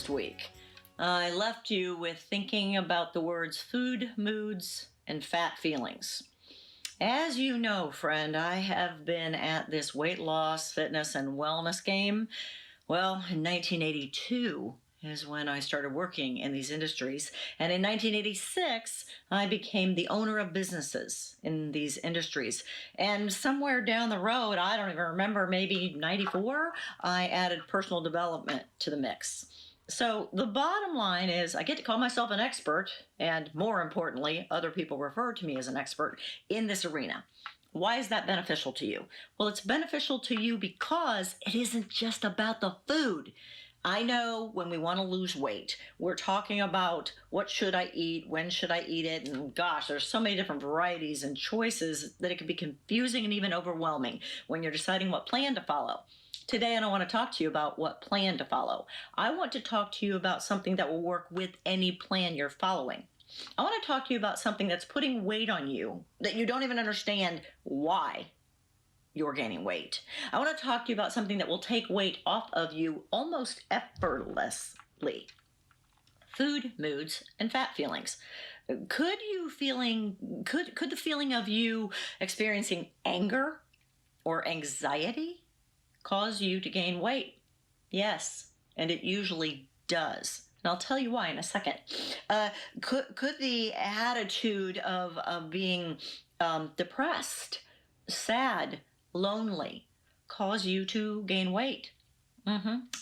last week, I left you with thinking about the words food, moods, and fat feelings. As you know, friend, I have been at this weight loss, fitness, and wellness game. Well, in 1982 is when I started working in these industries. And in 1986, I became the owner of businesses in these industries. And somewhere down the road, I don't even remember, maybe 94, I added personal development to the mix. So the bottom line is I get to call myself an expert, and more importantly, other people refer to me as an expert in this arena. Why is that beneficial to you? Well, it's beneficial to you because it isn't just about the food. I know when we want to lose weight, we're talking about what should I eat, when should I eat it, and gosh, there's so many different varieties and choices that it can be confusing and even overwhelming when you're deciding what plan to follow. Today, I don't want to talk to you about what plan to follow. I want to talk to you about something that will work with any plan you're following. I want to talk to you about something that's putting weight on you that you don't even understand why you're gaining weight. I want to talk to you about something that will take weight off of you almost effortlessly. Food, moods, and fat feelings. Could the feeling of you experiencing anger or anxiety cause you to gain weight? Yes, and it usually does. And I'll tell you why in a second. Could the attitude of being depressed, sad, lonely cause you to gain weight?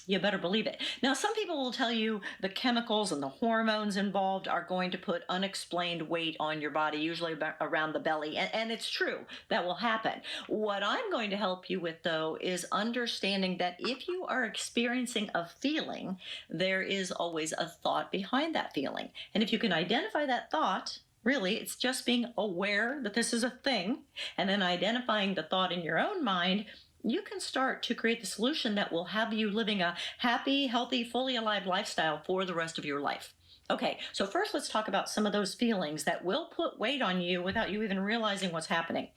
You better believe it. Now, some people will tell you the chemicals and the hormones involved are going to put unexplained weight on your body, usually around the belly. And it's true, that will happen. What I'm going to help you with, though, is understanding that if you are experiencing a feeling, there is always a thought behind that feeling. And if you can identify that thought, really, it's just being aware that this is a thing, and then identifying the thought in your own mind, you can start to create the solution that will have you living a happy, healthy, fully alive lifestyle for the rest of your life. Okay, so first let's talk about some of those feelings that will put weight on you without you even realizing what's happening.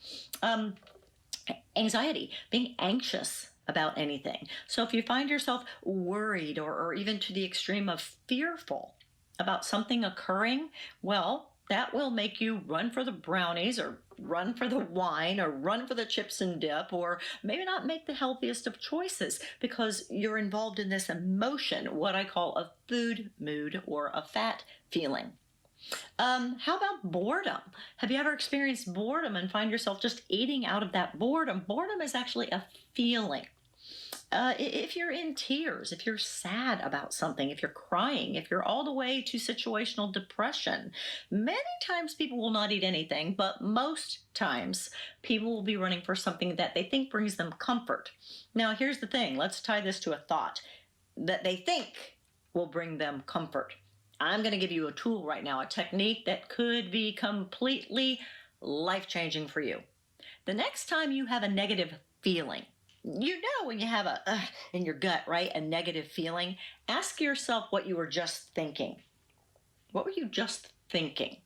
Anxiety, being anxious about anything. So if you find yourself worried or even to the extreme of fearful about something occurring, well, that will make you run for the brownies or run for the wine or run for the chips and dip, or maybe not make the healthiest of choices because you're involved in this emotion, what I call a food mood or a fat feeling. How about boredom? Have you ever experienced boredom and find yourself just eating out of that boredom? Boredom is actually a feeling. If you're in tears, if you're sad about something, if you're crying, if you're all the way to situational depression, many times people will not eat anything, but most times people will be running for something that they think brings them comfort. Now, here's the thing. Let's tie this to a thought that they think will bring them comfort. I'm going to give you a tool right now, a technique that could be completely life-changing for you. The next time you have a negative feeling, you know when you have in your gut, right, a negative feeling, ask yourself what you were just thinking. What were you just thinking?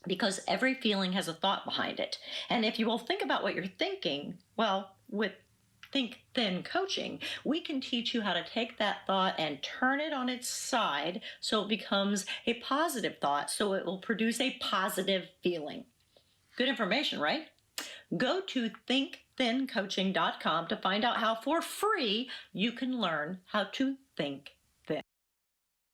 Because every feeling has a thought behind it. And if you will think about what you're thinking, well, with Think Thin coaching, we can teach you how to take that thought and turn it on its side so it becomes a positive thought, so it will produce a positive feeling. Good information, right? Go to thinkthincoaching.com to find out how for free you can learn how to think